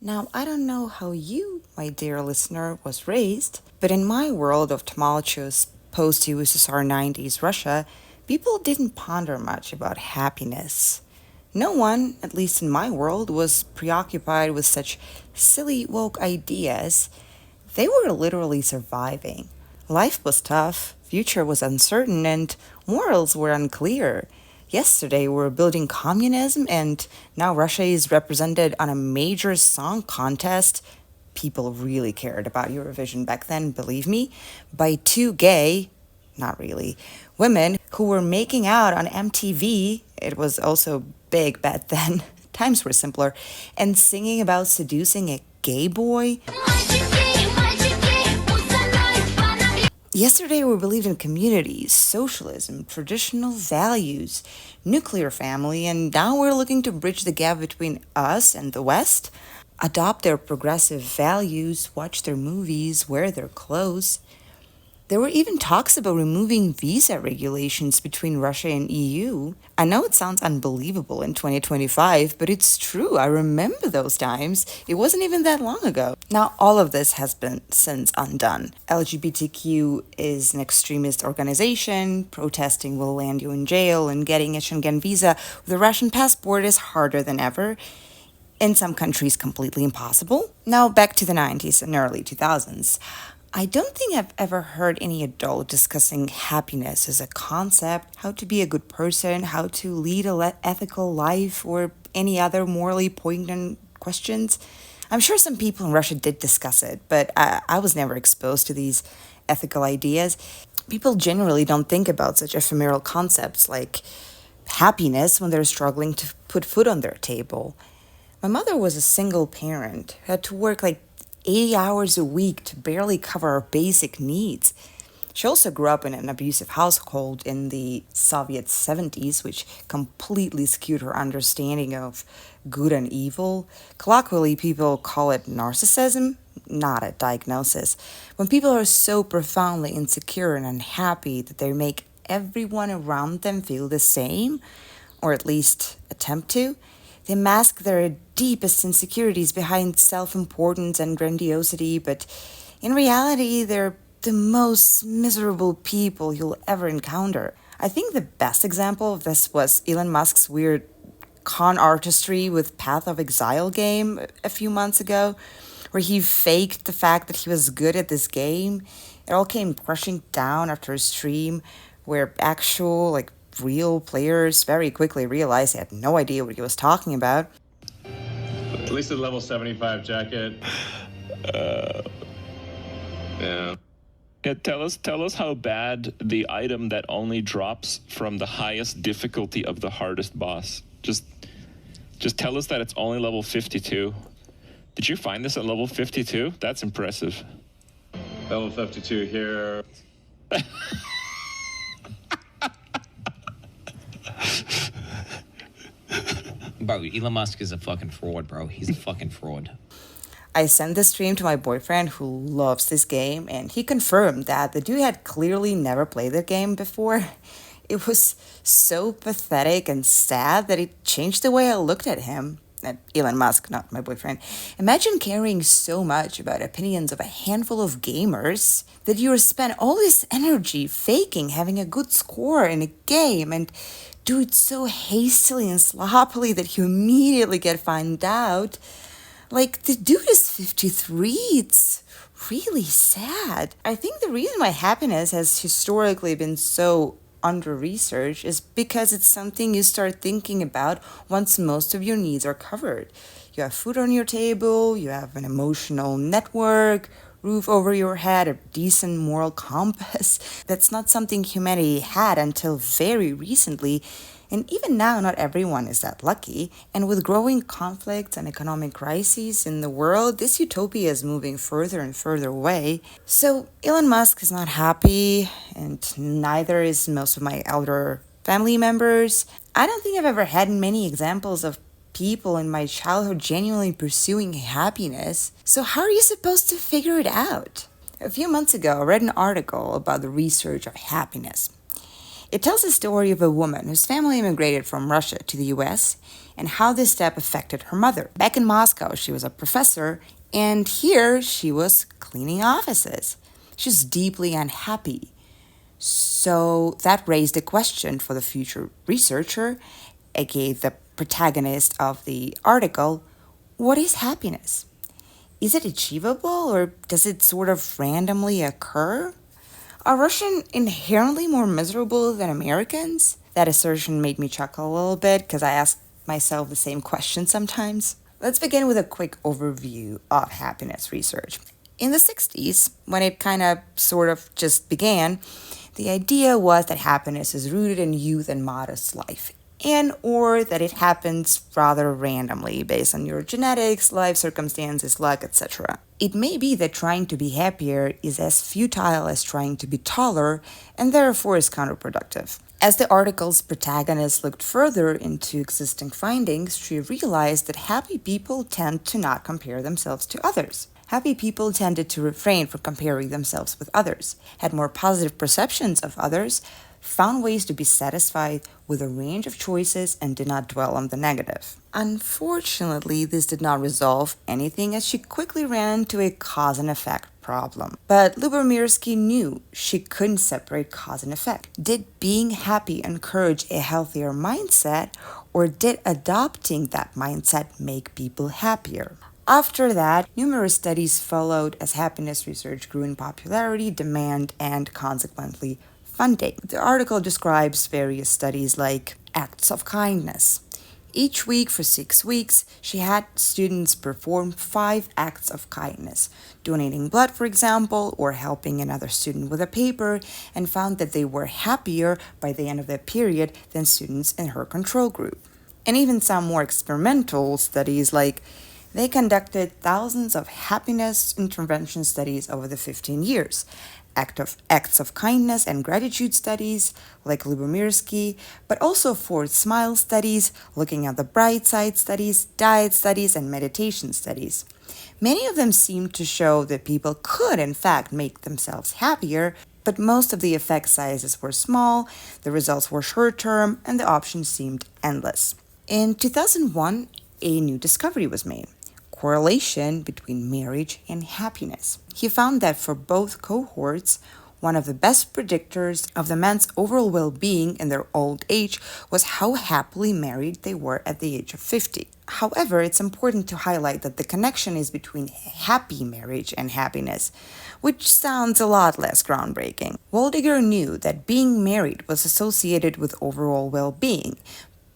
Now, I don't know how you, my dear listener, was raised, but in my world of tumultuous post USSR 90s Russia, people didn't ponder much about happiness. No one, at least in my world, was preoccupied with such silly woke ideas. They were literally surviving. Life was tough, future was uncertain, and morals were unclear. Yesterday we were building communism, and now Russia is represented on a major song contest. People really cared about Eurovision back then, believe me, by two gay, not really, women who were making out on MTV. It was also big back then. Times were simpler. And singing about seducing a gay boy. Yesterday, we believed in communities, socialism, traditional values, nuclear family, and now we're looking to bridge the gap between us and the West, adopt their progressive values, watch their movies, wear their clothes. There were even talks about removing visa regulations between Russia and EU. I know it sounds unbelievable in 2025, but it's true. I remember those times. It wasn't even that long ago. Now, all of this has been since undone. LGBTQ is an extremist organization. Protesting will land you in jail, and getting a Schengen visa with a Russian passport is harder than ever. In some countries, completely impossible. Now, back to the 90s and early 2000s. I don't think I've ever heard any adult discussing happiness as a concept, how to be a good person, how to lead a ethical life, or any other morally poignant questions. I'm sure some people in Russia did discuss it, but I was never exposed to these ethical ideas. People generally don't think about such ephemeral concepts like happiness when they're struggling to put food on their table. My mother was a single parent who had to work like 80 hours a week to barely cover our basic needs. She also grew up in an abusive household in the Soviet 70s, which completely skewed her understanding of good and evil. Colloquially, people call it narcissism, not a diagnosis. When people are so profoundly insecure and unhappy that they make everyone around them feel the same, or at least attempt to, they mask their deepest insecurities behind self-importance and grandiosity, but in reality, they're the most miserable people you'll ever encounter. I think the best example of this was Elon Musk's weird con artistry with Path of Exile game a few months ago, where he faked the fact that he was good at this game. It all came crashing down after a stream where actual, real players very quickly realized he had no idea what he was talking about. At least a level 75 jacket. Yeah. Yeah, tell us how bad the item that only drops from the highest difficulty of the hardest boss. Just tell us that it's only level 52. Did you find this at level 52? That's impressive. Level 52 here. Bro, Elon Musk is a fucking fraud, bro. He's a fucking fraud. I sent the stream to my boyfriend who loves this game, and he confirmed that the dude had clearly never played the game before. It was so pathetic and sad that it changed the way I looked at him. At Elon Musk, not my boyfriend. Imagine caring so much about opinions of a handful of gamers that you spend all this energy faking having a good score in a game and do it so hastily and sloppily that you immediately get found out. Like, the dude is 53. It's really sad. I think the reason why happiness has historically been so under-researched is because it's something you start thinking about once most of your needs are covered. You have food on your table, you have an emotional network, roof over your head, a decent moral compass. That's not something humanity had until very recently. And even now, not everyone is that lucky. And with growing conflicts and economic crises in the world, this utopia is moving further and further away. So Elon Musk is not happy, and neither is most of my elder family members. I don't think I've ever had many examples of people in my childhood genuinely pursuing happiness. So how are you supposed to figure it out? A few months ago, I read an article about the research of happiness. It tells the story of a woman whose family immigrated from Russia to the US and how this step affected her mother. Back in Moscow, she was a professor, and here she was cleaning offices. She was deeply unhappy. So that raised a question for the future researcher, aka the protagonist of the article: what is happiness? Is it achievable or does it sort of randomly occur? Are Russians inherently more miserable than Americans? That assertion made me chuckle a little bit because I ask myself the same question sometimes. Let's begin with a quick overview of happiness research. In the 60s, when it kind of sort of just began, the idea was that happiness is rooted in youth and modest life, and or that it happens rather randomly based on your genetics, life circumstances, luck, etc. It may be that trying to be happier is as futile as trying to be taller and therefore is counterproductive. As the article's protagonist looked further into existing findings, she realized that happy people tend to not compare themselves to others. Happy people tended to refrain from comparing themselves with others, had more positive perceptions of others, found ways to be satisfied with a range of choices, and did not dwell on the negative. Unfortunately, this did not resolve anything as she quickly ran into a cause and effect problem. But Lubomirsky knew she couldn't separate cause and effect. Did being happy encourage a healthier mindset, or did adopting that mindset make people happier? After that, numerous studies followed as happiness research grew in popularity, demand, and consequently funding. The article describes various studies like acts of kindness. Each week for 6 weeks, she had students perform 5 acts of kindness, donating blood, for example, or helping another student with a paper, and found that they were happier by the end of the period than students in her control group. And even some more experimental studies, like they conducted thousands of happiness intervention studies over the 15 years, acts of kindness and gratitude studies, like Lubomirsky, but also forced smile studies, looking at the bright side studies, diet studies, and meditation studies. Many of them seemed to show that people could, in fact, make themselves happier, but most of the effect sizes were small, the results were short-term, and the options seemed endless. In 2001, a new discovery was made: correlation between marriage and happiness. He found that for both cohorts, one of the best predictors of the man's overall well-being in their old age was how happily married they were at the age of 50. However, it's important to highlight that the connection is between happy marriage and happiness, which sounds a lot less groundbreaking. Waldiger knew that being married was associated with overall well-being,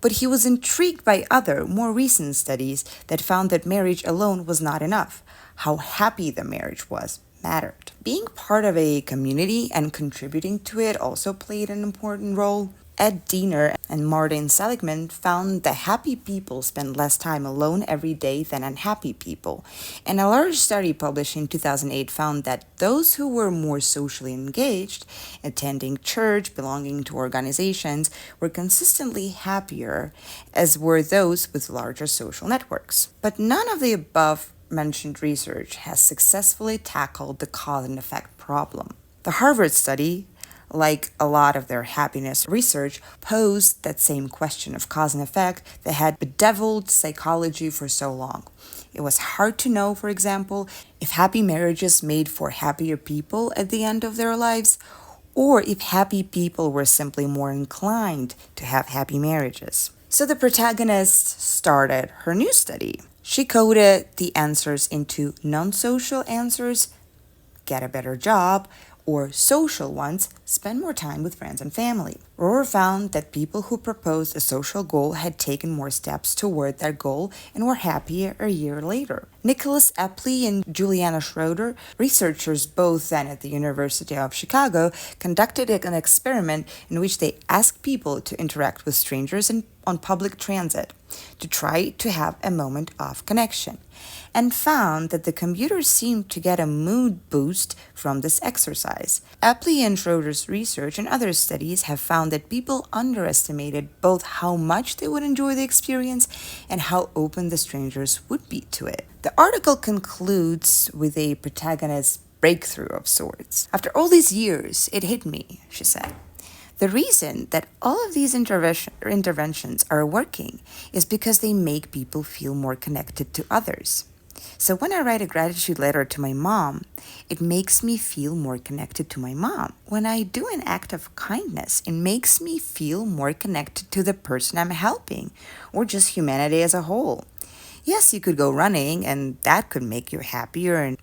but he was intrigued by other, more recent studies that found that marriage alone was not enough. How happy the marriage was mattered. Being part of a community and contributing to it also played an important role. Ed Diener and Martin Seligman found that happy people spend less time alone every day than unhappy people. And a large study published in 2008 found that those who were more socially engaged, attending church, belonging to organizations, were consistently happier, as were those with larger social networks. But none of the above mentioned research has successfully tackled the cause and effect problem. The Harvard study, like a lot of their happiness research, posed that same question of cause and effect that had bedeviled psychology for so long. It was hard to know, for example, if happy marriages made for happier people at the end of their lives, or if happy people were simply more inclined to have happy marriages. So the protagonist started her new study. She coded the answers into non-social answers, get a better job, or social ones, spend more time with friends and family. Rohr found that people who proposed a social goal had taken more steps toward that goal and were happier a year later. Nicholas Epley and Juliana Schroeder, researchers both then at the University of Chicago, conducted an experiment in which they asked people to interact with strangers on public transit to try to have a moment of connection, and found that the commuters seemed to get a mood boost from this exercise. Epley and Schroeder's research and other studies have found that people underestimated both how much they would enjoy the experience and how open the strangers would be to it. The article concludes with a protagonist's breakthrough of sorts. After all these years, it hit me, she said. The reason that all of these interventions are working is because they make people feel more connected to others. So when I write a gratitude letter to my mom, it makes me feel more connected to my mom. When I do an act of kindness, it makes me feel more connected to the person I'm helping, or just humanity as a whole. Yes, you could go running, and that could make you happier,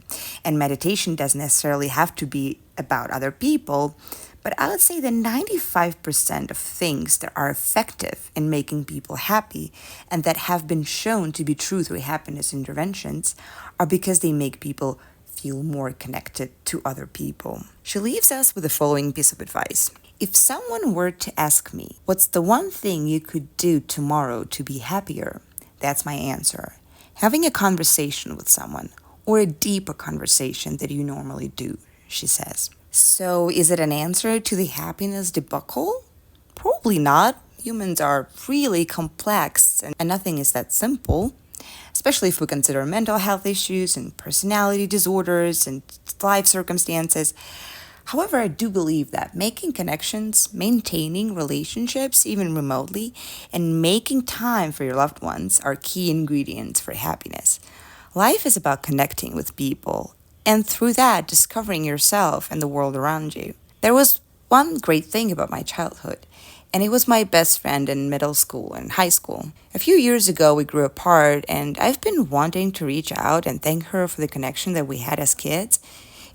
and meditation doesn't necessarily have to be about other people. But I would say that 95% of things that are effective in making people happy and that have been shown to be true through happiness interventions are because they make people feel more connected to other people. She leaves us with the following piece of advice. If someone were to ask me, what's the one thing you could do tomorrow to be happier? That's my answer. Having a conversation with someone, or a deeper conversation that you normally do, she says. So, is it an answer to the happiness debacle? Probably not. Humans are really complex, and nothing is that simple, especially if we consider mental health issues and personality disorders and life circumstances. However, I do believe that making connections, maintaining relationships, even remotely, and making time for your loved ones are key ingredients for happiness. Life is about connecting with people, and through that, discovering yourself and the world around you. There was one great thing about my childhood, and it was my best friend in middle school and high school. A few years ago, we grew apart, and I've been wanting to reach out and thank her for the connection that we had as kids.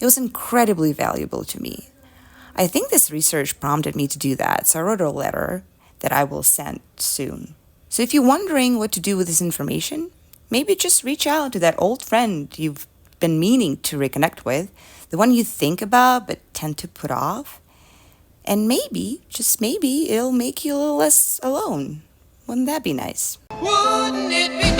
It was incredibly valuable to me. I think this research prompted me to do that, so I wrote a letter that I will send soon. So if you're wondering what to do with this information, maybe just reach out to that old friend you've been meaning to reconnect with, the one you think about but tend to put off. And maybe, just maybe, it'll make you a little less alone. Wouldn't that be nice? Wouldn't it be